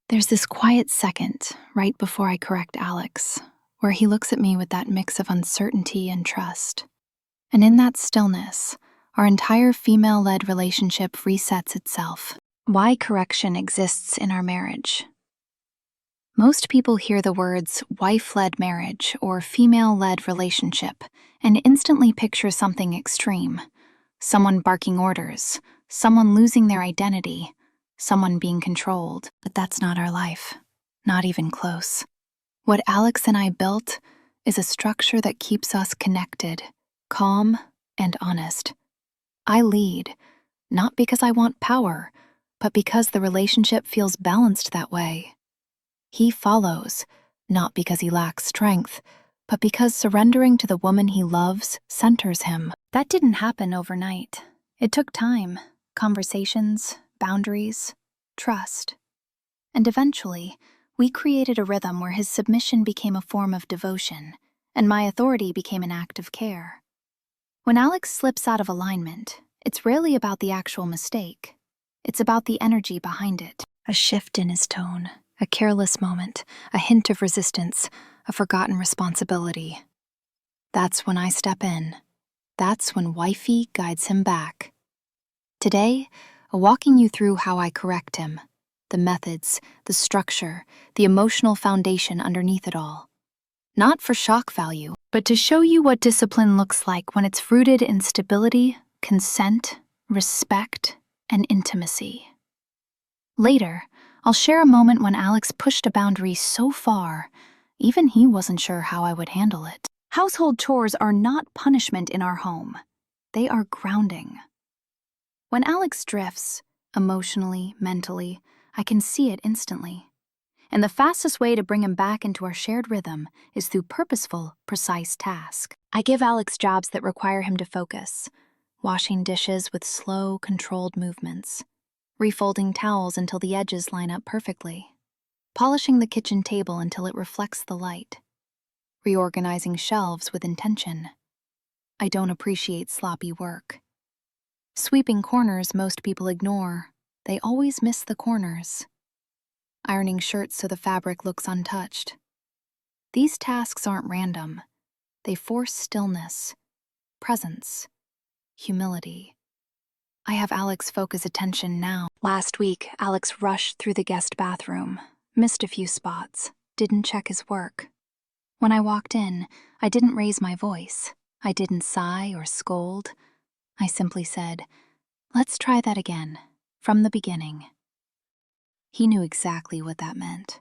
There's this quiet second right before I correct Alex, where he looks at me with that mix of uncertainty and trust. And in that stillness, our entire female-led relationship resets itself. Why correction exists in our marriage. Most people hear the words wife-led marriage or female-led relationship and instantly picture something extreme. Someone barking orders, someone losing their identity, someone being controlled. But that's not our life, not even close. What Alex and I built is a structure that keeps us connected, calm, and honest. I lead, not because I want power, but because the relationship feels balanced that way. He follows, not because he lacks strength, but because surrendering to the woman he loves centers him. That didn't happen overnight. It took time, conversations, boundaries, trust. And eventually, we created a rhythm where his submission became a form of devotion, and my authority became an act of care. When Alex slips out of alignment, it's rarely about the actual mistake. It's about the energy behind it. A shift in his tone, a careless moment, a hint of resistance, a forgotten responsibility. That's when I step in. That's when Wifey guides him back. Today, walking you through how I correct him, the methods, the structure, the emotional foundation underneath it all. Not for shock value, but to show you what discipline looks like when it's rooted in stability, consent, respect, and intimacy. Later, I'll share a moment when Alex pushed a boundary so far, even he wasn't sure how I would handle it. Household chores are not punishment in our home. They are grounding. When Alex drifts, emotionally, mentally, I can see it instantly. And the fastest way to bring him back into our shared rhythm is through purposeful, precise tasks. I give Alex jobs that require him to focus, washing dishes with slow, controlled movements, refolding towels until the edges line up perfectly, polishing the kitchen table until it reflects the light, reorganizing shelves with intention. I don't appreciate sloppy work. Sweeping corners most people ignore. They always miss the corners. Ironing shirts so the fabric looks untouched. These tasks aren't random. They force stillness, presence, humility. I have Alex focus attention now. Last week, Alex rushed through the guest bathroom, missed a few spots, didn't check his work. When I walked in, I didn't raise my voice. I didn't sigh or scold. I simply said, "Let's try that again, from the beginning." He knew exactly what that meant.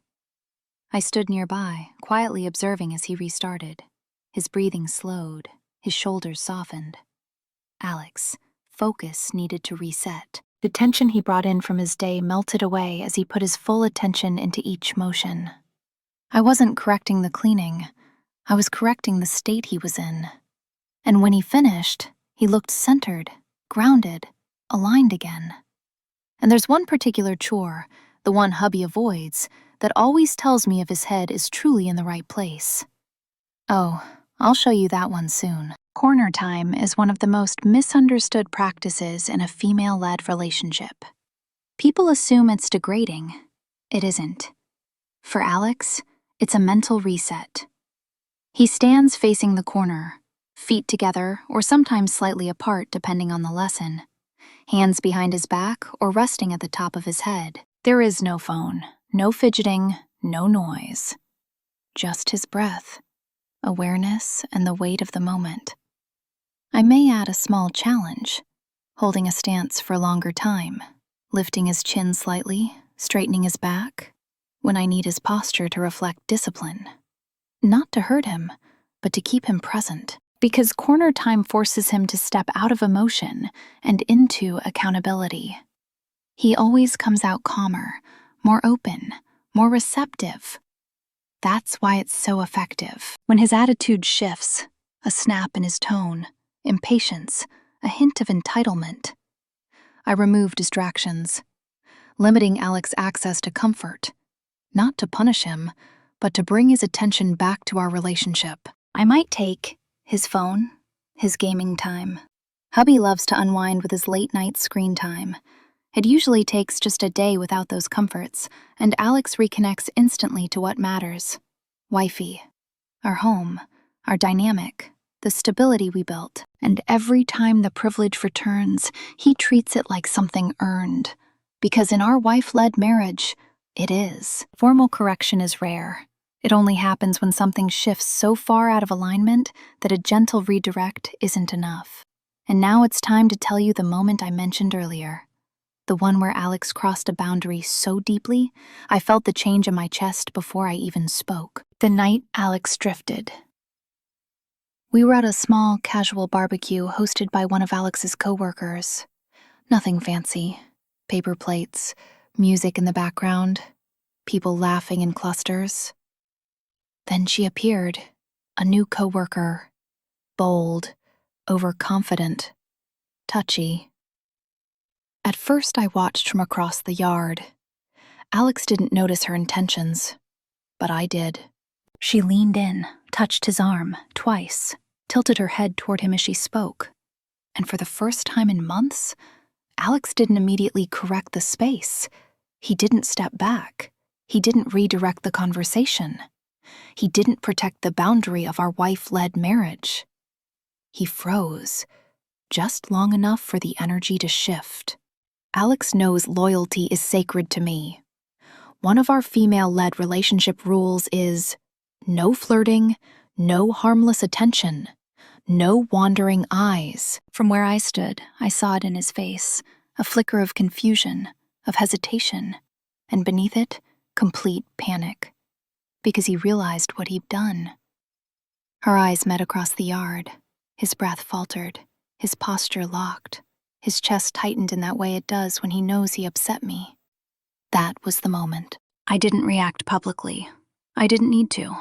I stood nearby, quietly observing as he restarted. His breathing slowed, his shoulders softened. Alex, focus needed to reset. The tension he brought in from his day melted away as he put his full attention into each motion. I wasn't correcting the cleaning. I was correcting the state he was in. And when he finished, he looked centered, grounded, aligned again. And there's one particular chore, the one Hubby avoids, that always tells me if his head is truly in the right place. Oh, I'll show you that one soon. Corner time is one of the most misunderstood practices in a female-led relationship. People assume it's degrading. It isn't. For Alex, it's a mental reset. He stands facing the corner, feet together or sometimes slightly apart depending on the lesson, hands behind his back or resting at the top of his head. There is no phone, no fidgeting, no noise. Just his breath, awareness, and the weight of the moment. I may add a small challenge, holding a stance for a longer time, lifting his chin slightly, straightening his back, when I need his posture to reflect discipline. Not to hurt him, but to keep him present, because corner time forces him to step out of emotion and into accountability. He always comes out calmer, more open, more receptive. That's why it's so effective. When his attitude shifts, a snap in his tone, impatience, a hint of entitlement, I remove distractions, limiting Alex's access to comfort, not to punish him, but to bring his attention back to our relationship. I might take his phone, his gaming time. Hubby loves to unwind with his late-night screen time, It usually takes just a day without those comforts, and Alex reconnects instantly to what matters. Wifey. Our home. Our dynamic. The stability we built. And every time the privilege returns, he treats it like something earned. Because in our wife-led marriage, it is. Formal correction is rare. It only happens when something shifts so far out of alignment that a gentle redirect isn't enough. And now it's time to tell you the moment I mentioned earlier. The one where Alex crossed a boundary so deeply, I felt the change in my chest before I even spoke. The night Alex drifted. We were at a small, casual barbecue hosted by one of Alex's coworkers. Nothing fancy. Paper plates, music in the background, people laughing in clusters. Then she appeared, a new coworker, bold, overconfident, touchy. At first, I watched from across the yard. Alex didn't notice her intentions, but I did. She leaned in, touched his arm, twice, tilted her head toward him as she spoke. And for the first time in months, Alex didn't immediately correct the space. He didn't step back. He didn't redirect the conversation. He didn't protect the boundary of our wife-led marriage. He froze, just long enough for the energy to shift. Alex knows loyalty is sacred to me. One of our female-led relationship rules is no flirting, no harmless attention, no wandering eyes. From where I stood, I saw it in his face, a flicker of confusion, of hesitation, and beneath it, complete panic, because he realized what he'd done. Our eyes met across the yard. His breath faltered, his posture locked. His chest tightened in that way it does when he knows he upset me. That was the moment. I didn't react publicly. I didn't need to.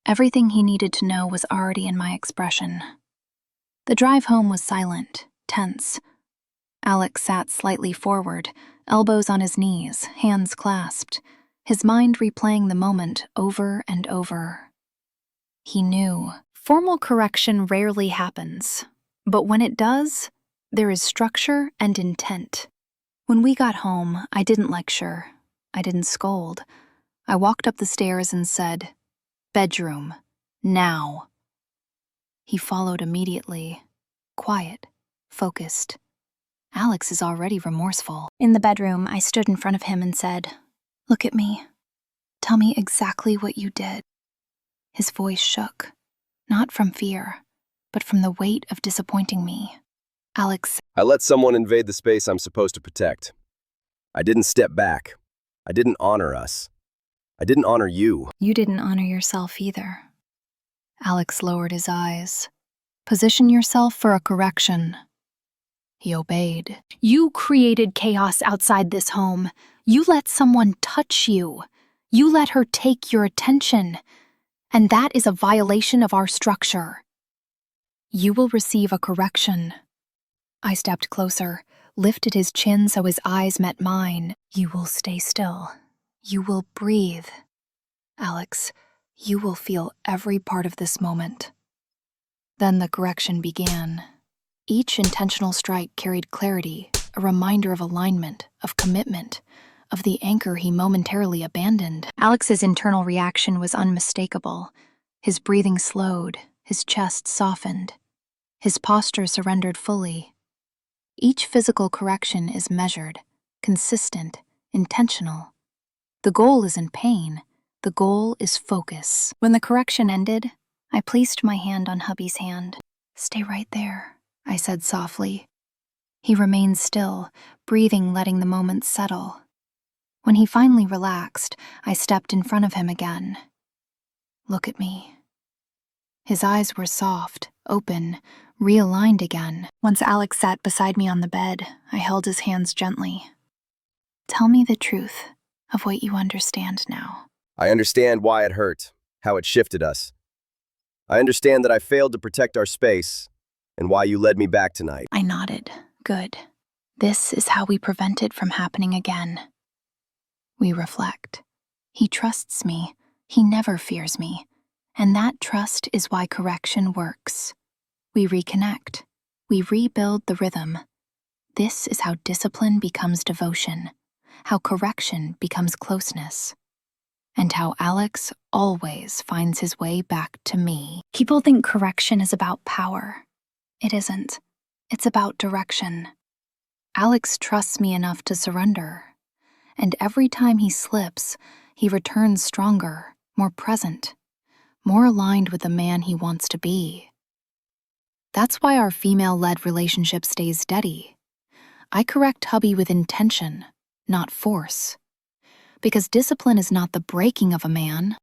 Everything he needed to know was already in my expression. The drive home was silent, tense. Alex sat slightly forward, elbows on his knees, hands clasped, his mind replaying the moment over and over. He knew. Formal correction rarely happens, but when it does, there is structure and intent. When we got home, I didn't lecture. I didn't scold. I walked up the stairs and said, "Bedroom, now." He followed immediately, quiet, focused. Alex is already remorseful. In the bedroom, I stood in front of him and said, "Look at me. Tell me exactly what you did." His voice shook, not from fear, but from the weight of disappointing me. Alex, I let someone invade the space I'm supposed to protect. I didn't step back. I didn't honor us. I didn't honor you. You didn't honor yourself either. Alex lowered his eyes. Position yourself for a correction. He obeyed. You created chaos outside this home. You let someone touch you. You let her take your attention. And that is a violation of our structure. You will receive a correction. I stepped closer, lifted his chin so his eyes met mine. You will stay still. You will breathe. Alex, you will feel every part of this moment. Then the correction began. Each intentional strike carried clarity, a reminder of alignment, of commitment, of the anchor he momentarily abandoned. Alex's internal reaction was unmistakable. His breathing slowed, his chest softened, his posture surrendered fully. Each physical correction is measured, consistent, intentional. The goal isn't pain, the goal is focus. When the correction ended, I placed my hand on Hubby's hand. "Stay right there," I said softly. He remained still, breathing, letting the moment settle. When he finally relaxed, I stepped in front of him again. "Look at me." His eyes were soft, open, realigned again. Once Alex sat beside me on the bed, I held his hands gently. "Tell me the truth of what you understand now." I understand why it hurt, how it shifted us. I understand that I failed to protect our space, and why you led me back tonight. I nodded. Good. This is how we prevent it from happening again. We reflect. He trusts me. He never fears me. And that trust is why correction works. We reconnect. We rebuild the rhythm. This is how discipline becomes devotion, how correction becomes closeness, and how Alex always finds his way back to me. People think correction is about power. It isn't. It's about direction. Alex trusts me enough to surrender, and every time he slips, he returns stronger, more present, more aligned with the man he wants to be. That's why our female-led relationship stays steady. I correct Hubby with intention, not force. Because discipline is not the breaking of a man,